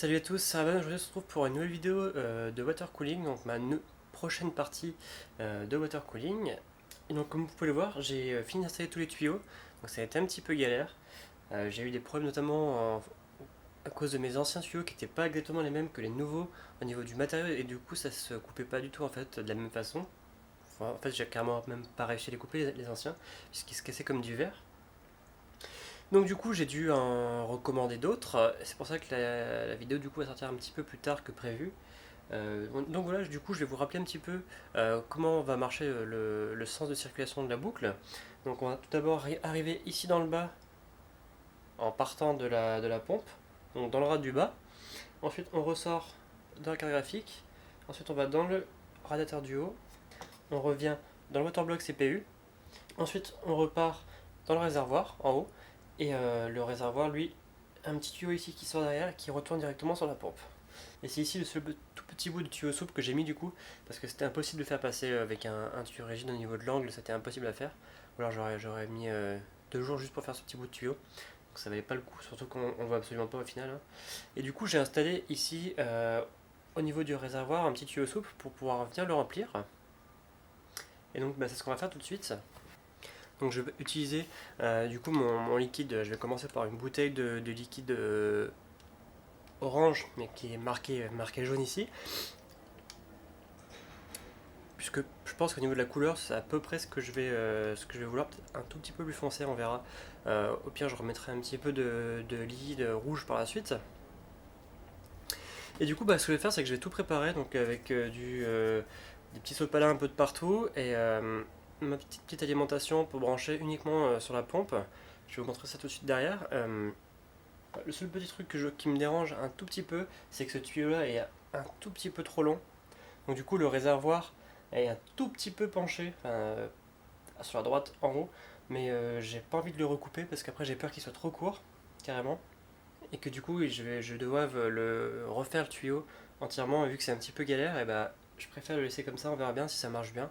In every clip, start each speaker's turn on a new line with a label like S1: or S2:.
S1: Salut à tous, c'est Ravan. Aujourd'hui on se retrouve pour une nouvelle vidéo de water cooling, donc prochaine partie de water cooling. Et donc comme vous pouvez le voir, j'ai fini d'installer tous les tuyaux, donc ça a été un petit peu galère. J'ai eu des problèmes notamment à cause de mes anciens tuyaux qui n'étaient pas exactement les mêmes que les nouveaux au niveau du matériau, et du coup ça se coupait pas du tout en fait de la même façon. Enfin, en fait j'ai carrément même pas réussi à les couper les anciens, puisqu'ils se cassaient comme du verre. Donc du coup j'ai dû en recommander d'autres, c'est pour ça que la vidéo du coup va sortir un petit peu plus tard que prévu. Donc voilà, du coup je vais vous rappeler un petit peu comment va marcher le sens de circulation de la boucle. Donc on va tout d'abord arriver ici dans le bas en partant de la pompe, donc dans le rad du bas. Ensuite on ressort dans la carte graphique, ensuite on va dans le radiateur du haut, on revient dans le motor block CPU, ensuite on repart dans le réservoir en haut, et le réservoir lui, un petit tuyau ici qui sort derrière et qui retourne directement sur la pompe. Et c'est ici le seul tout petit bout de tuyau souple que j'ai mis du coup, parce que c'était impossible de faire passer avec un tuyau rigide au niveau de l'angle, c'était impossible à faire. Ou alors j'aurais mis 2 jours juste pour faire ce petit bout de tuyau. Donc ça valait pas le coup, surtout qu'on ne voit absolument pas au final, hein. Et du coup j'ai installé ici au niveau du réservoir un petit tuyau souple pour pouvoir venir le remplir. Et donc c'est ce qu'on va faire tout de suite. Donc je vais utiliser du coup mon liquide, je vais commencer par une bouteille de liquide orange, mais qui est marqué jaune ici, puisque je pense qu'au niveau de la couleur, c'est à peu près ce que je vais vouloir, peut-être un tout petit peu plus foncé, on verra. Au pire, je remettrai un petit peu de liquide rouge par la suite. Et du coup, ce que je vais faire, c'est que je vais tout préparer, donc avec des petits sopalins un peu de partout, et ma petite alimentation pour brancher uniquement sur la pompe. Je vais vous montrer ça tout de suite derrière. Le seul petit truc qui me dérange un tout petit peu, c'est que ce tuyau-là est un tout petit peu trop long. Donc du coup, le réservoir est un tout petit peu penché, sur la droite en haut, mais j'ai pas envie de le recouper parce qu'après j'ai peur qu'il soit trop court, carrément, et que du coup je doive le refaire le tuyau entièrement, et vu que c'est un petit peu galère, et je préfère le laisser comme ça, on verra bien si ça marche bien.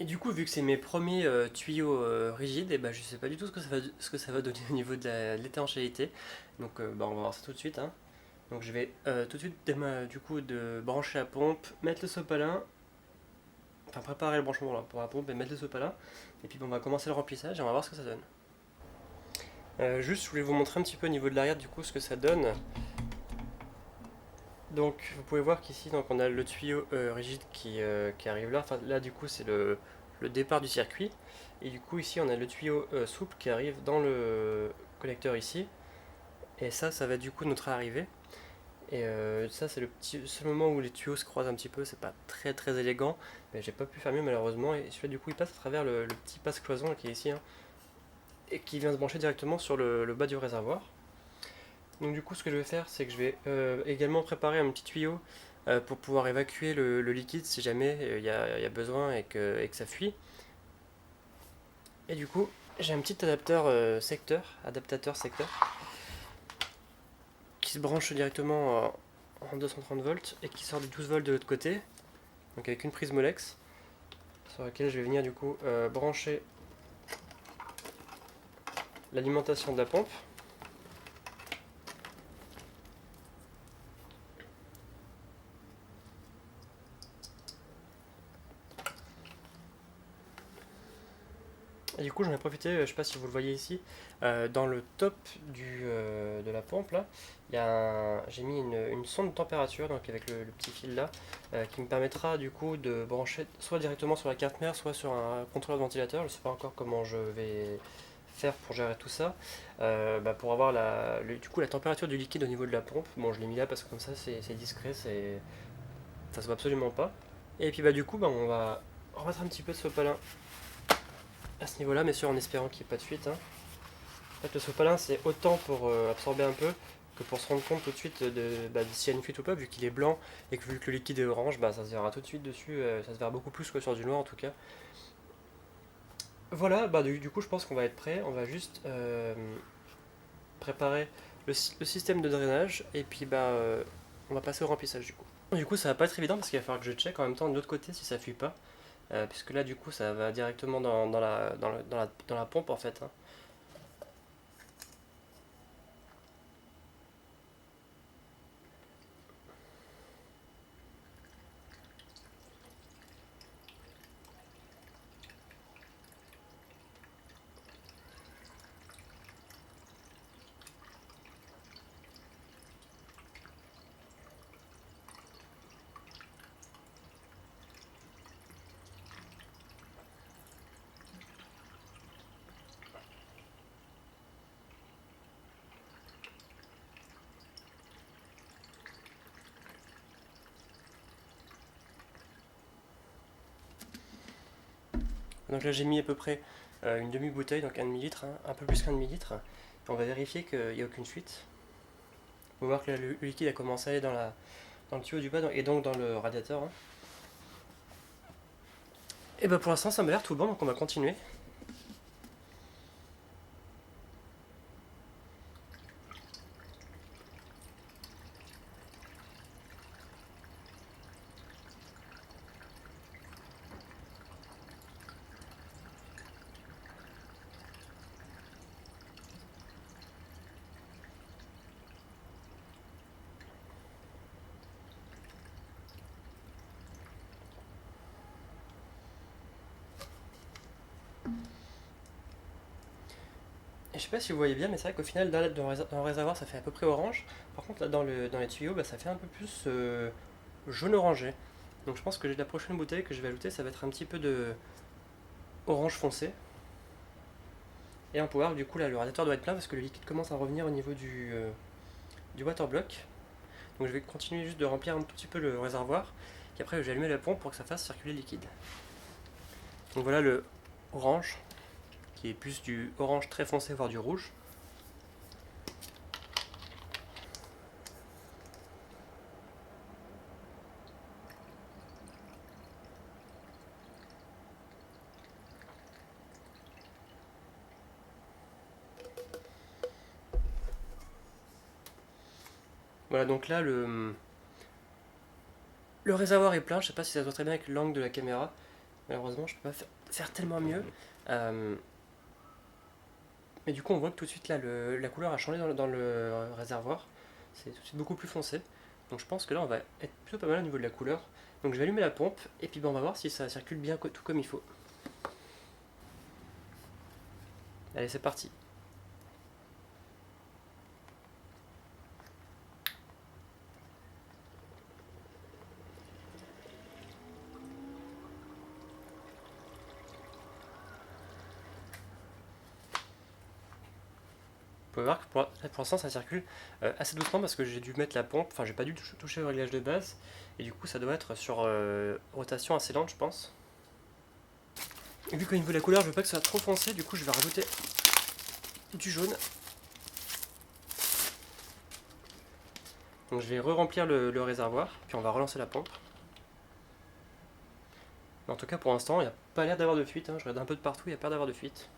S1: Et du coup, vu que c'est mes premiers tuyaux rigides, je sais pas du tout ce que ça va donner au niveau de l'étanchéité. Donc on va voir ça tout de suite, hein. Donc je vais tout de suite du coup de brancher la pompe, mettre le sopalin, enfin préparer le branchement pour la pompe et mettre le sopalin. Et puis on va commencer le remplissage et on va voir ce que ça donne. Juste, je voulais vous montrer un petit peu au niveau de l'arrière du coup ce que ça donne. Donc vous pouvez voir qu'ici donc on a le tuyau rigide qui arrive là. Enfin là du coup c'est le départ du circuit. Et du coup ici on a le tuyau souple qui arrive dans le connecteur ici. Et ça va être du coup notre arrivée. Et ça c'est le seul moment où les tuyaux se croisent un petit peu. C'est pas très très élégant. Mais j'ai pas pu faire mieux malheureusement. Et celui-là du coup il passe à travers le petit passe-cloison qui est ici, hein, et qui vient se brancher directement sur le bas du réservoir. Donc du coup ce que je vais faire c'est que je vais également préparer un petit tuyau pour pouvoir évacuer le liquide si jamais il y a besoin et que ça fuit. Et du coup j'ai un petit adaptateur secteur qui se branche directement en 230 volts et qui sort du 12 volts de l'autre côté, donc avec une prise Molex sur laquelle je vais venir du coup brancher l'alimentation de la pompe. Et du coup, j'en ai profité, je sais pas si vous le voyez ici, dans le top de la pompe là, j'ai mis une sonde de température, donc avec le petit fil là, qui me permettra du coup de brancher soit directement sur la carte mère, soit sur un contrôleur de ventilateur. Je ne sais pas encore comment je vais faire pour gérer tout ça, pour avoir du coup la température du liquide au niveau de la pompe. Bon, je l'ai mis là parce que comme ça c'est discret, ça se voit absolument pas. Et puis du coup, on va remettre un petit peu de sopalin à ce niveau-là, mais sûr en espérant qu'il n'y ait pas de fuite, hein. En fait, le sopalin, c'est autant pour absorber un peu que pour se rendre compte tout de suite s'il y a une fuite ou pas, vu qu'il est blanc et que vu que le liquide est orange, ça se verra tout de suite dessus, ça se verra beaucoup plus que sur du noir en tout cas. Voilà, du coup, je pense qu'on va être prêt. On va juste préparer le système de drainage et puis on va passer au remplissage du coup. Du coup, ça va pas être évident parce qu'il va falloir que je check en même temps de l'autre côté si ça fuit pas, puisque là, du coup, ça va directement dans la pompe en fait, hein. Donc là j'ai mis à peu près une demi-bouteille, donc un demi-litre, hein, un peu plus qu'un demi-litre. On va vérifier qu'il n'y a aucune fuite. On va voir que là, le liquide a commencé à aller dans le tuyau du bas et donc dans le radiateur. Hein. Et bah pour l'instant ça m'a l'air tout bon, donc on va continuer. Et je sais pas si vous voyez bien, mais c'est vrai qu'au final, dans le réservoir, ça fait à peu près orange. Par contre, là, dans les tuyaux, bah, ça fait un peu plus jaune-orangé. Donc je pense que la prochaine bouteille que je vais ajouter, ça va être un petit peu de orange foncé. Et on peut voir, du coup, là, le radiateur doit être plein parce que le liquide commence à revenir au niveau du waterblock. Donc je vais continuer juste de remplir un tout petit peu le réservoir. Et après, je vais allumer la pompe pour que ça fasse circuler le liquide. Donc voilà le orange, qui est plus du orange très foncé, voire du rouge. Voilà, donc là, le réservoir est plein. Je sais pas si ça se voit très bien avec l'angle de la caméra. Malheureusement, je peux pas faire tellement mieux. Euh, mais du coup, on voit que tout de suite, là, la couleur a changé dans le réservoir. C'est tout de suite beaucoup plus foncé. Donc je pense que là, on va être plutôt pas mal au niveau de la couleur. Donc je vais allumer la pompe et puis on va voir si ça circule bien tout comme il faut. Allez, c'est parti. Vous pouvez voir que pour l'instant ça circule assez doucement parce que j'ai dû mettre la pompe, enfin j'ai pas dû toucher au réglage de base et du coup ça doit être sur rotation assez lente je pense. Et vu qu'au niveau de la couleur je veux pas que ça soit trop foncé, du coup je vais rajouter du jaune. Donc je vais re-remplir le réservoir, puis on va relancer la pompe. Mais en tout cas pour l'instant il n'y a pas l'air d'avoir de fuite, hein. Je regarde un peu de partout, il n'y a pas d'avoir de fuite.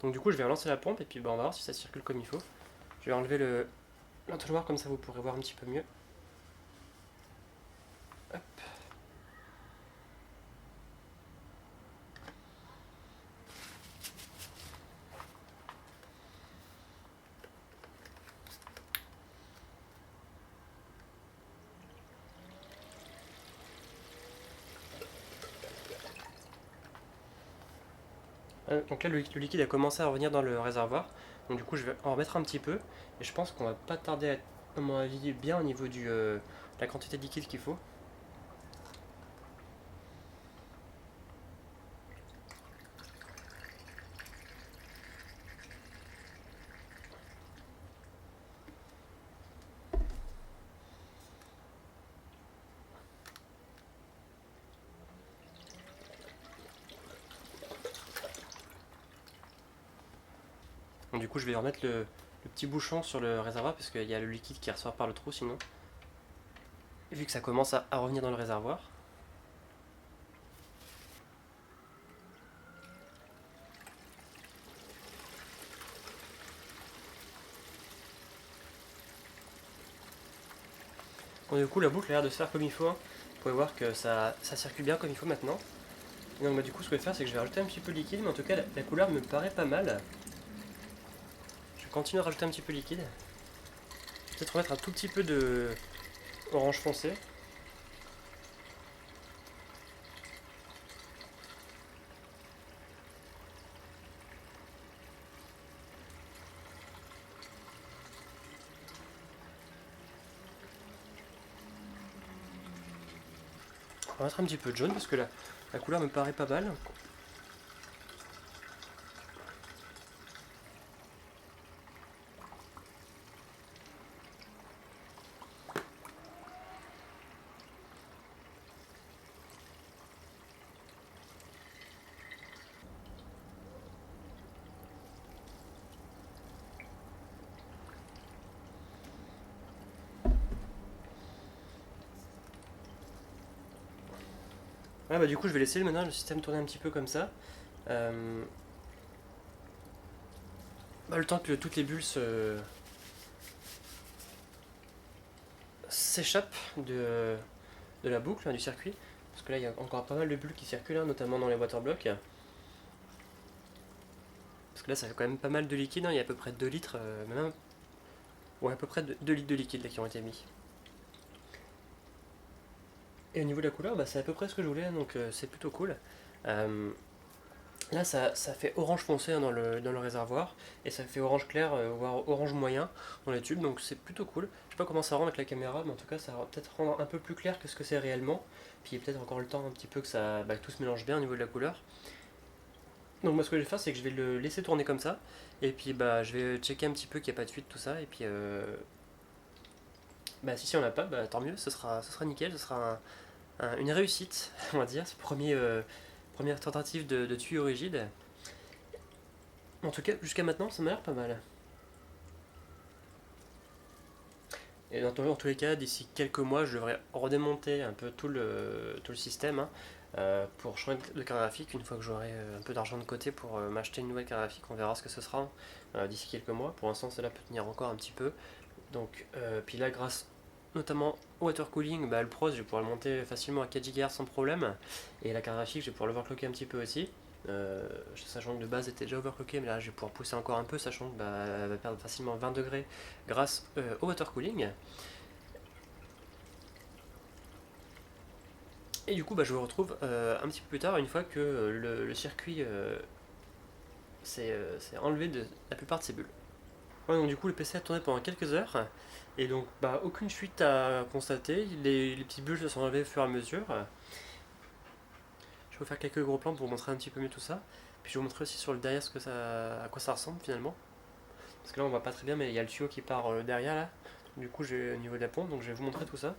S1: Donc du coup je vais relancer la pompe et puis on va voir si ça circule comme il faut. Je vais enlever l'entonnoir comme ça vous pourrez voir un petit peu mieux. Hop. Donc là le liquide a commencé à revenir dans le réservoir. Donc du coup je vais en remettre un petit peu. Et je pense qu'on va pas tarder à être, à mon avis, bien au niveau de la quantité de liquide qu'il faut. Donc du coup je vais remettre le petit bouchon sur le réservoir parce qu'il y a le liquide qui ressort par le trou sinon. Et vu que ça commence à revenir dans le réservoir. Bon, du coup la boucle a l'air de se faire comme il faut, hein. Vous pouvez voir que ça circule bien comme il faut maintenant. Et donc bah, du coup ce que je vais faire c'est que je vais rajouter un petit peu de liquide, mais en tout cas la couleur me paraît pas mal. Je vais continuer à rajouter un petit peu de liquide. Peut-être remettre un tout petit peu de orange foncé. On va mettre un petit peu de jaune parce que la couleur me paraît pas mal. Ah bah du coup je vais laisser maintenant le système tourner un petit peu comme ça. Bah, le temps que toutes les bulles s'échappent de la boucle, hein, du circuit. Parce que là il y a encore pas mal de bulles qui circulent, hein, notamment dans les waterblocks. Parce que là ça fait quand même pas mal de liquide, hein, il y a à peu près 2 litres, même, ouais, à peu près 2 litres de liquide là, qui ont été mis. Et au niveau de la couleur, bah, c'est à peu près ce que je voulais, donc c'est plutôt cool. Euh, Là, ça fait orange foncé, hein, dans le réservoir, et ça fait orange clair, voire orange moyen dans les tubes, donc c'est plutôt cool. Je sais pas comment ça rend avec la caméra, mais en tout cas, ça va peut-être rendre un peu plus clair que ce que c'est réellement. Puis il y a peut-être encore le temps un petit peu que que tout se mélange bien au niveau de la couleur. Donc moi, ce que je vais faire, c'est que je vais le laisser tourner comme ça, et puis bah, je vais checker un petit peu qu'il n'y a pas de fuite, tout ça, et puis bah, si on n'a pas, bah, tant mieux, ce sera nickel, ce sera une réussite, on va dire, ce première tentative de tuyau rigide. En tout cas, jusqu'à maintenant, ça m'a l'air pas mal. Et dans tous les cas, d'ici quelques mois, je devrais redémonter un peu tout le système, hein, pour changer de carte graphique. Une fois que j'aurai un peu d'argent de côté pour m'acheter une nouvelle carte graphique, on verra ce que ce sera d'ici quelques mois. Pour l'instant, cela peut tenir encore un petit peu. Donc, puis là, grâce notamment au water cooling, bah, le Pros, je vais pouvoir le monter facilement à 4 GHz sans problème. Et la carte graphique, je vais pouvoir l'overclocker un petit peu aussi. Sachant que de base elle était déjà overclocké, mais là je vais pouvoir pousser encore un peu, sachant que bah, elle va perdre facilement 20 degrés grâce au water cooling. Et du coup, bah, je vous retrouve un petit peu plus tard, une fois que le circuit s'est enlevé de la plupart de ses bulles. Ouais, donc du coup, le PC a tourné pendant quelques heures, et donc bah, aucune fuite à constater. Les petites bulles se sont enlevées au fur et à mesure. Je vais vous faire quelques gros plans pour vous montrer un petit peu mieux tout ça. Puis je vais vous montrer aussi sur le derrière à quoi ça ressemble finalement. Parce que là on voit pas très bien, mais il y a le tuyau qui part derrière là. Du coup j'ai au niveau de la pompe, donc je vais vous montrer tout ça.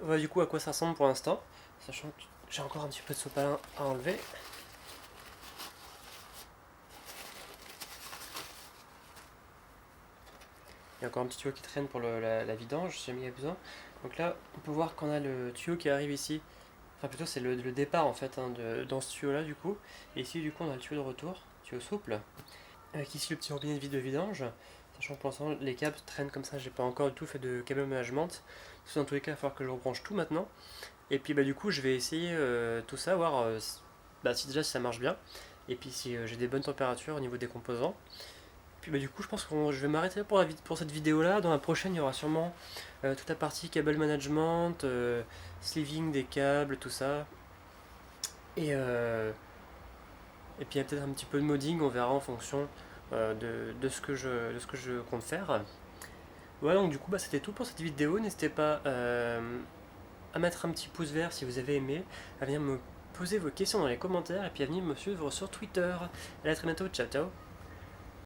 S1: Voilà du coup à quoi ça ressemble pour l'instant. Sachant que j'ai encore un petit peu de sopalin à enlever. Il y a encore un petit tuyau qui traîne pour la vidange, si jamais il y a besoin. Donc là on peut voir qu'on a le tuyau qui arrive ici. Enfin plutôt c'est le départ en fait, hein, dans ce tuyau là du coup. Et ici du coup on a le tuyau de retour, tuyau souple. Avec ici le petit robinet de vidange. Sachant que pour l'instant les câbles traînent comme ça, j'ai pas encore du tout fait de câble management. Dans tous les cas il va falloir que je rebranche tout maintenant. Et puis bah du coup je vais essayer tout ça, voir si déjà si ça marche bien. Et puis si j'ai des bonnes températures au niveau des composants. Puis bah du coup je pense que je vais m'arrêter pour cette vidéo là. Dans la prochaine il y aura sûrement toute la partie câble management, sleeving des câbles, tout ça. Et, euh, et puis il y a peut-être un petit peu de modding, on verra en fonction de ce que je compte faire. Voilà, donc du coup bah, c'était tout pour cette vidéo. N'hésitez pas à mettre un petit pouce vert si vous avez aimé, à venir me poser vos questions dans les commentaires et puis à venir me suivre sur Twitter. Allez, à très bientôt, ciao ciao.